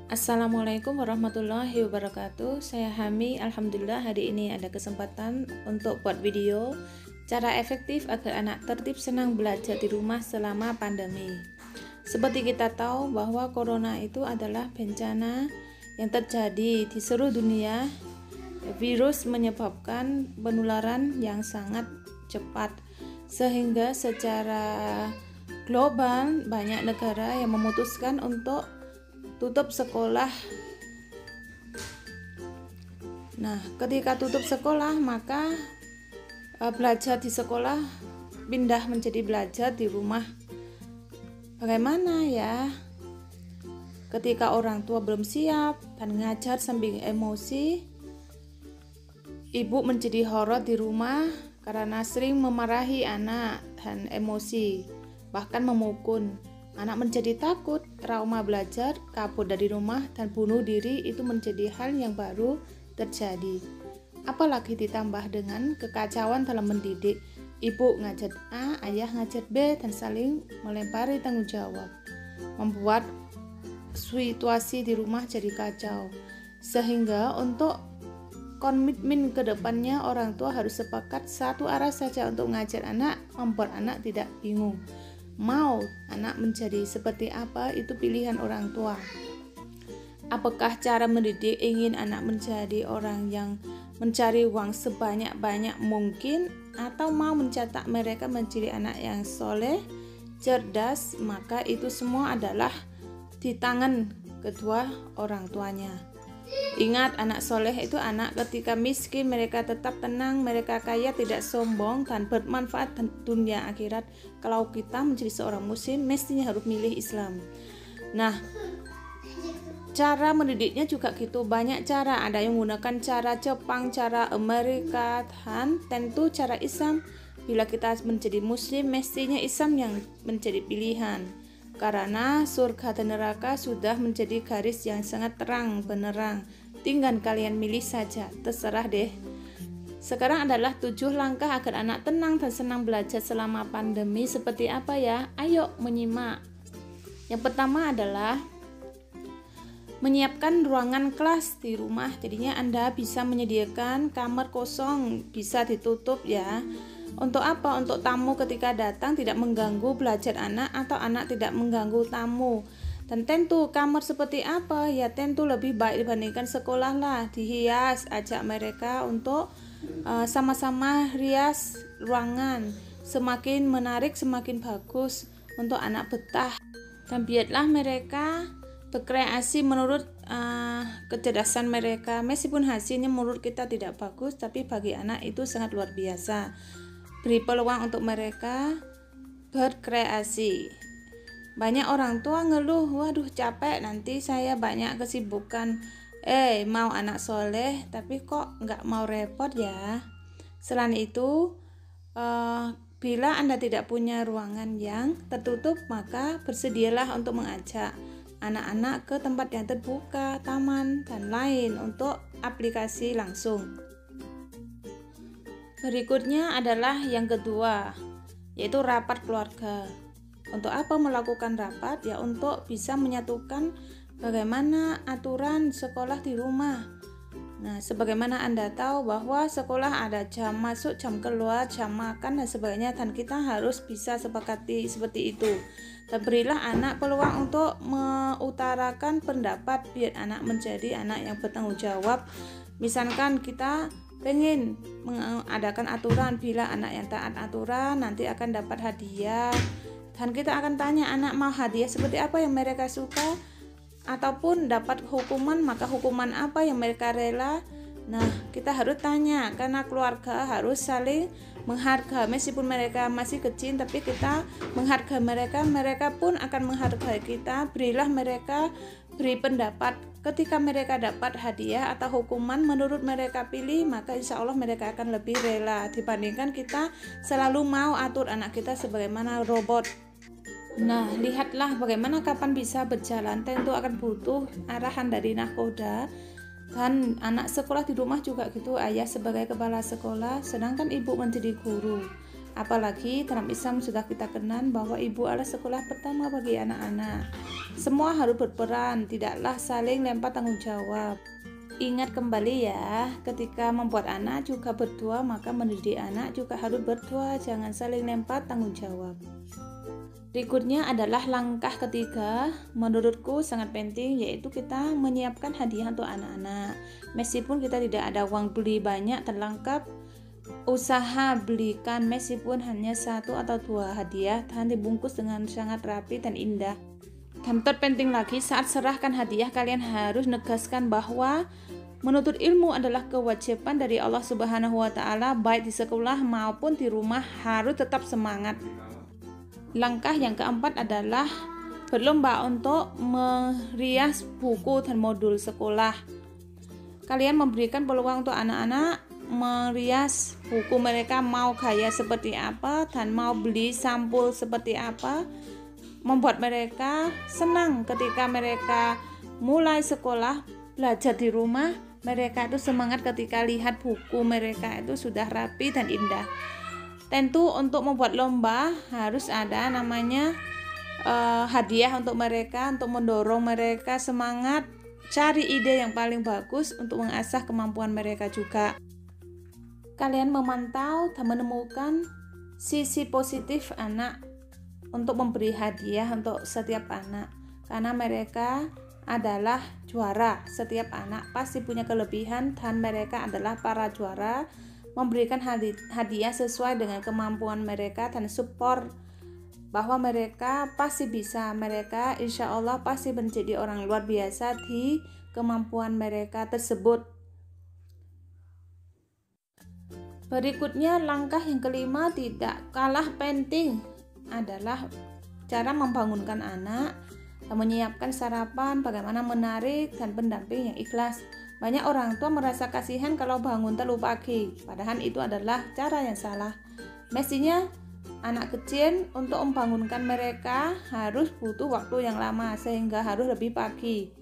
Assalamualaikum warahmatullahi wabarakatuh. Saya Hami. Alhamdulillah hari ini ada kesempatan untuk buat video cara efektif agar anak tertib senang belajar di rumah selama pandemi. Seperti kita tahu bahwa corona itu adalah bencana yang terjadi di seluruh dunia. Virus menyebabkan penularan yang sangat cepat sehingga secara global banyak negara yang memutuskan untuk tutup sekolah. Nah, ketika tutup sekolah, maka belajar di sekolah pindah menjadi belajar di rumah. Bagaimana ya? Ketika orang tua belum siap dan ngajar sambil emosi, ibu menjadi horor di rumah karena sering memarahi anak dan emosi, bahkan memukul. Anak menjadi takut, trauma belajar, kabur dari rumah, dan bunuh diri itu menjadi hal yang baru terjadi. Apalagi ditambah dengan kekacauan dalam mendidik. Ibu ngajar A, ayah ngajar B, dan saling melempari tanggung jawab. Membuat situasi di rumah jadi kacau. Sehingga untuk komitmen ke depannya orang tua harus sepakat satu arah saja untuk mengajar anak, membuat anak tidak bingung. Mau anak menjadi seperti apa itu pilihan orang tua. Apakah cara mendidik ingin anak menjadi orang yang mencari uang sebanyak-banyak mungkin, atau mau mencetak mereka menjadi anak yang soleh, cerdas? Maka itu semua adalah di tangan kedua orang tuanya. Ingat, anak soleh itu anak ketika miskin mereka tetap tenang, mereka kaya tidak sombong dan bermanfaat dunia akhirat. Kalau kita menjadi seorang muslim mestinya harus milih Islam. Nah, cara mendidiknya juga gitu, banyak cara. Ada yang menggunakan cara Jepang, cara Amerika, dan tentu cara Islam. Bila kita menjadi muslim mestinya Islam yang menjadi pilihan. Karena surga dan neraka sudah menjadi garis yang sangat terang benerang. Tinggal kalian milih saja, terserah deh. Sekarang adalah 7 langkah agar anak tenang dan senang belajar selama pandemi. Seperti apa ya? Ayo menyimak. Yang pertama adalah menyiapkan ruangan kelas di rumah. Jadinya Anda bisa menyediakan kamar kosong, bisa ditutup ya. Untuk apa? Untuk tamu ketika datang tidak mengganggu belajar anak, atau anak tidak mengganggu tamu. Dan tentu kamar seperti apa? Ya tentu lebih baik dibandingkan sekolah lah. Dihias, ajak mereka untuk sama-sama rias ruangan. Semakin menarik semakin bagus untuk anak betah. Dan biarlah mereka berkreasi menurut kecerdasan mereka. Meskipun hasilnya menurut kita tidak bagus, tapi bagi anak itu sangat luar biasa. Beri peluang untuk mereka berkreasi. Banyak orang tua ngeluh, waduh capek, nanti saya banyak kesibukan. Mau anak soleh tapi kok nggak mau repot ya. Selain itu, bila Anda tidak punya ruangan yang tertutup, maka bersedialah untuk mengajak anak-anak ke tempat yang terbuka, taman, dan lain untuk aplikasi langsung. Berikutnya adalah yang kedua, yaitu rapat keluarga. Untuk apa melakukan rapat? Ya untuk bisa menyatukan bagaimana aturan sekolah di rumah. Nah, sebagaimana Anda tahu bahwa sekolah ada jam masuk, jam keluar, jam makan, dan sebagainya, dan kita harus bisa sepakati seperti itu. Dan berilah anak peluang untuk mengutarakan pendapat biar anak menjadi anak yang bertanggung jawab. Misalkan kita pengen mengadakan aturan, bila anak yang taat aturan nanti akan dapat hadiah, dan kita akan tanya anak mau hadiah seperti apa yang mereka suka, ataupun dapat hukuman, maka hukuman apa yang mereka rela. Nah, kita harus tanya, karena keluarga harus saling menghargai. Meskipun mereka masih kecil, tapi kita menghargai mereka, mereka pun akan menghargai kita. Berilah mereka, beri pendapat. Ketika mereka dapat hadiah atau hukuman menurut mereka pilih, maka insya Allah mereka akan lebih rela dibandingkan kita selalu mau atur anak kita sebagaimana robot. Nah, lihatlah bagaimana kapan bisa berjalan. Tentu akan butuh arahan dari nahkoda. Dan anak sekolah di rumah juga gitu, ayah sebagai kepala sekolah, sedangkan ibu menjadi guru. Apalagi dalam Islam sudah kita kenal bahwa ibu adalah sekolah pertama bagi anak-anak. Semua harus berperan, tidaklah saling lempar tanggung jawab. Ingat kembali ya, ketika membuat anak juga berdua, maka mendidik anak juga harus berdua, jangan saling lempar tanggung jawab. Berikutnya adalah langkah ketiga, menurutku sangat penting, yaitu kita menyiapkan hadiah untuk anak-anak. Meskipun kita tidak ada uang beli banyak dan lengkap, usaha belikan meskipun hanya 1 atau 2 hadiah dan dibungkus dengan sangat rapi dan indah. Dan terpenting lagi, saat serahkan hadiah kalian harus negaskan bahwa menuntut ilmu adalah kewajiban dari Allah Subhanahu wa taala, baik di sekolah maupun di rumah harus tetap semangat. Langkah yang keempat adalah berlomba untuk merias buku dan modul sekolah. Kalian memberikan peluang untuk anak-anak merias buku mereka, mau gaya seperti apa dan mau beli sampul seperti apa, membuat mereka senang ketika mereka mulai sekolah, belajar di rumah. Mereka itu semangat ketika lihat buku mereka itu sudah rapi dan indah. Tentu untuk membuat lomba harus ada namanya hadiah untuk mereka, untuk mendorong mereka semangat, cari ide yang paling bagus untuk mengasah kemampuan mereka juga. Kalian memantau dan menemukan sisi positif anak untuk memberi hadiah untuk setiap anak, karena mereka adalah juara. Setiap anak pasti punya kelebihan dan mereka adalah para juara. Memberikan hadiah sesuai dengan kemampuan mereka dan support bahwa mereka pasti bisa, mereka insya Allah pasti menjadi orang luar biasa di kemampuan mereka tersebut. Berikutnya, langkah yang kelima tidak kalah penting adalah cara membangunkan anak, menyiapkan sarapan, bagaimana menarik dan pendamping yang ikhlas. Banyak orang tua merasa kasihan kalau bangun terlalu pagi, padahal itu adalah cara yang salah. Mestinya anak kecil untuk membangunkan mereka harus butuh waktu yang lama, sehingga harus lebih pagi.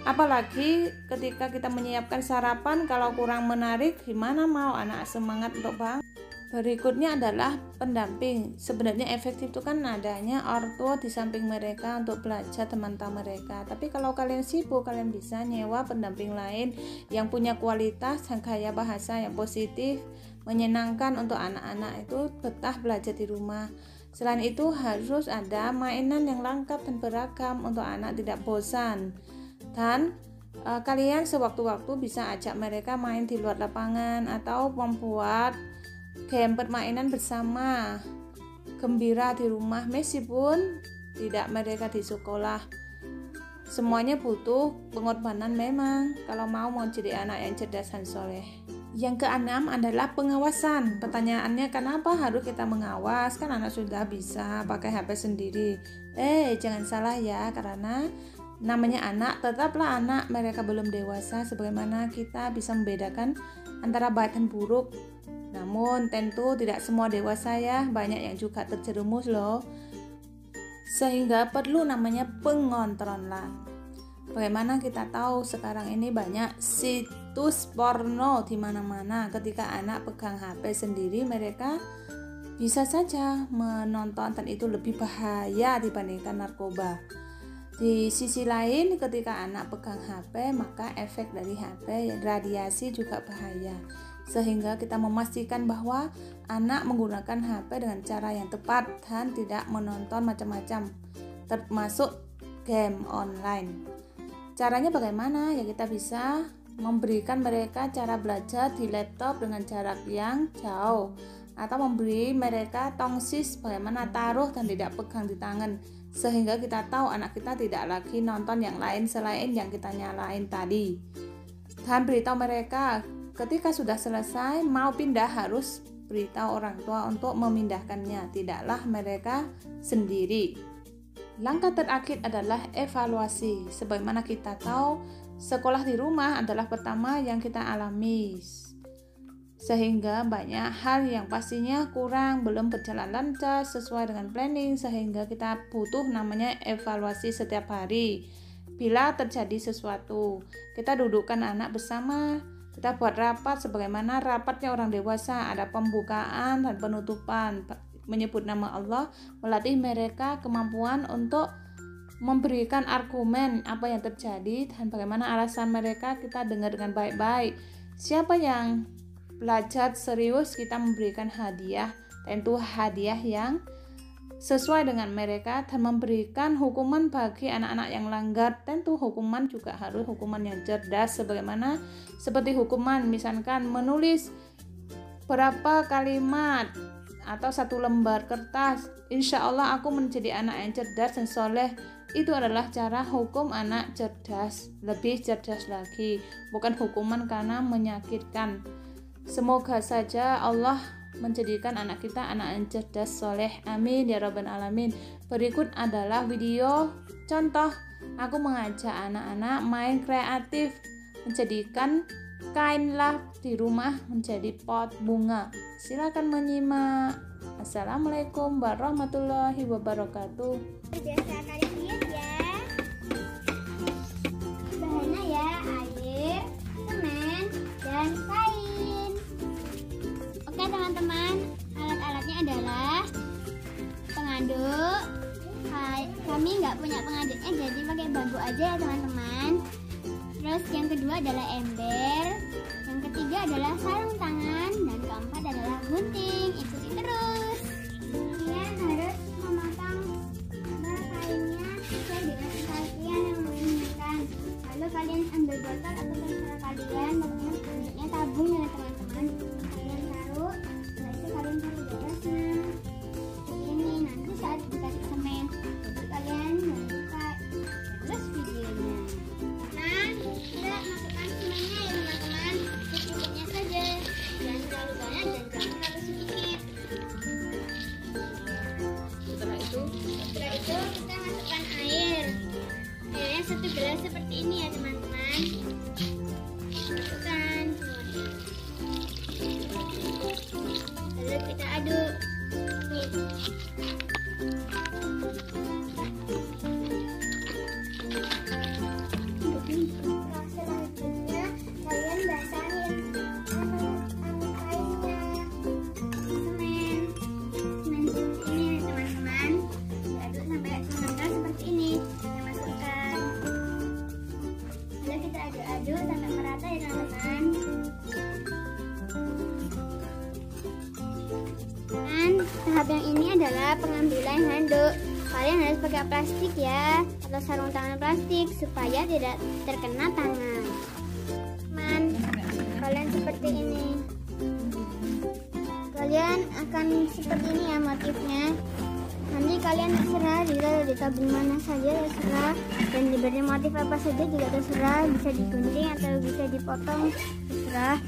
Apalagi ketika kita menyiapkan sarapan, kalau kurang menarik, gimana mau anak semangat untuk bangun? Berikutnya adalah pendamping. Sebenarnya efektif itu kan adanya orang tua di samping mereka untuk belajar teman-teman mereka. Tapi kalau kalian sibuk, kalian bisa nyewa pendamping lain yang punya kualitas dan gaya bahasa yang positif, menyenangkan untuk anak-anak itu betah belajar di rumah. Selain itu harus ada mainan yang lengkap dan beragam untuk anak tidak bosan. Dan kalian sewaktu-waktu bisa ajak mereka main di luar lapangan atau membuat game permainan bersama, gembira di rumah meskipun tidak mereka di sekolah. Semuanya butuh pengorbanan memang kalau mau jadi anak yang cerdas dan soleh. Yang keenam adalah pengawasan. Pertanyaannya, kenapa harus kita mengawas? Kan anak sudah bisa pakai HP sendiri. Jangan salah ya, karena namanya anak tetaplah anak, mereka belum dewasa. Sebagaimana kita bisa membedakan antara baik dan buruk, namun tentu tidak semua dewasa ya, banyak yang juga terjerumus loh, sehingga perlu namanya pengontrolan. Bagaimana kita tahu sekarang ini banyak situs porno di mana-mana. Ketika anak pegang HP sendiri, mereka bisa saja menonton dan itu lebih bahaya dibandingkan narkoba. Di sisi lain, ketika anak pegang HP, maka efek dari HP, radiasi juga bahaya. Sehingga kita memastikan bahwa anak menggunakan HP dengan cara yang tepat dan tidak menonton macam-macam, termasuk game online. Caranya bagaimana? Ya kita bisa memberikan mereka cara belajar di laptop dengan jarak yang jauh, atau memberi mereka tongsis bagaimana taruh dan tidak pegang di tangan, sehingga kita tahu anak kita tidak lagi nonton yang lain selain yang kita nyalain tadi. Dan beritahu mereka ketika sudah selesai mau pindah, harus beritahu orang tua untuk memindahkannya, tidaklah mereka sendiri. Langkah terakhir adalah evaluasi. Sebagaimana kita tahu, sekolah di rumah adalah pertama yang kita alami, sehingga banyak hal yang pastinya kurang, belum berjalan lancar sesuai dengan planning, sehingga kita butuh namanya evaluasi setiap hari. Bila terjadi sesuatu, kita dudukkan anak bersama Kita buat rapat sebagaimana rapatnya orang dewasa, ada pembukaan dan penutupan, menyebut nama Allah, melatih mereka kemampuan untuk memberikan argumen apa yang terjadi dan bagaimana alasan mereka, kita dengar dengan baik-baik. Siapa yang belajar serius, kita memberikan hadiah, tentu hadiah yang sesuai dengan mereka, dan memberikan hukuman bagi anak-anak yang langgar. Tentu hukuman juga harus hukuman yang cerdas, sebagaimana seperti hukuman misalkan menulis berapa kalimat atau 1 lembar kertas, insya Allah aku menjadi anak yang cerdas dan soleh. Itu adalah cara hukum anak cerdas, lebih cerdas lagi, bukan hukuman karena menyakitkan. Semoga saja Allah menjadikan anak kita anak yang cerdas soleh, amin ya rabbal alamin. Berikut adalah video contoh aku mengajak anak-anak main kreatif, menjadikan kain lap di rumah menjadi pot bunga. Silakan menyimak. Assalamualaikum warahmatullahi wabarakatuh. Biasa kali lihat ya. Bahannya ya air, semen, dan kain. Oke teman-teman, alat-alatnya adalah pengaduk. Kami nggak punya pengaduknya, jadi pakai bambu aja ya teman-teman. Terus yang kedua adalah ember, yang ketiga adalah sarung tangan, dan keempat adalah gunting. Ikuti terus. Kalian harus memotong kainnya sesuai dengan kalian yang menginginkan. Lalu kalian ambil botol atau terserah kalian, pokoknya bentuknya tabung ya teman-teman. Kalian taruh, setelah itu kalian taruh di atasnya. Ini nanti saat dikasih semen, jadi kalian buka terus videonya. Nah, kita masukkan semennya ya teman-teman, secukupnya saja, jangan terlalu banyak dan jangan terlalu sedikit. Setelah itu kita masukkan air. Airnya 1 gelas seperti ini ya teman-teman. Masukkan semuanya. Lalu kita aduk. Selanjutnya kalian basahin kainnya, semen seperti ini teman-teman. Diaduk sampai merata seperti ini. Kita masukkan. Lalu kita aduk-aduk sampai merata ya teman-teman. Dan tahap yang ini adalah pengambilan handuk. Kalian harus pakai plastik ya, atau sarung tangan plastik supaya tidak terkena tangan. Kalian seperti ini. Kalian akan seperti ini ya motifnya. Nanti kalian terserah ditaruh di tabung mana saja terserah, dan diberi motif apa saja juga terserah, bisa digunting atau bisa dipotong terserah.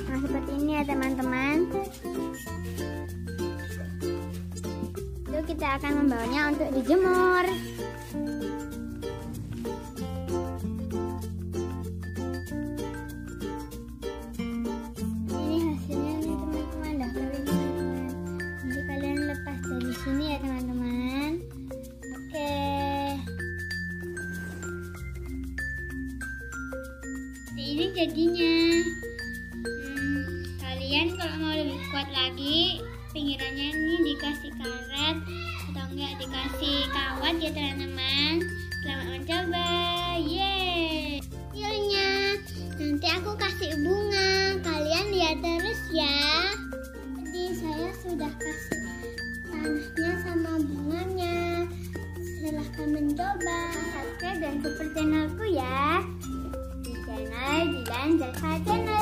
Nah seperti ini ya teman-teman. Itu kita akan membawanya untuk dijemur. Ini hasilnya nih teman-teman, dah kering teman-teman. Nanti kalian lepas dari sini ya teman-teman. Oke. Ini jadinya. Kalian kalau mau lebih kuat lagi, pinggirannya ini dikasih karet atau enggak dikasih kawat ya teman-teman. Selamat mencoba. Yeay. Hasilnya nanti aku kasih bunga, kalian lihat terus ya. Jadi saya sudah kasih tanahnya sama bunganya. Silahkan mencoba. Subscribe dan support channelku ya, di channel Dilan Jalfa Channel.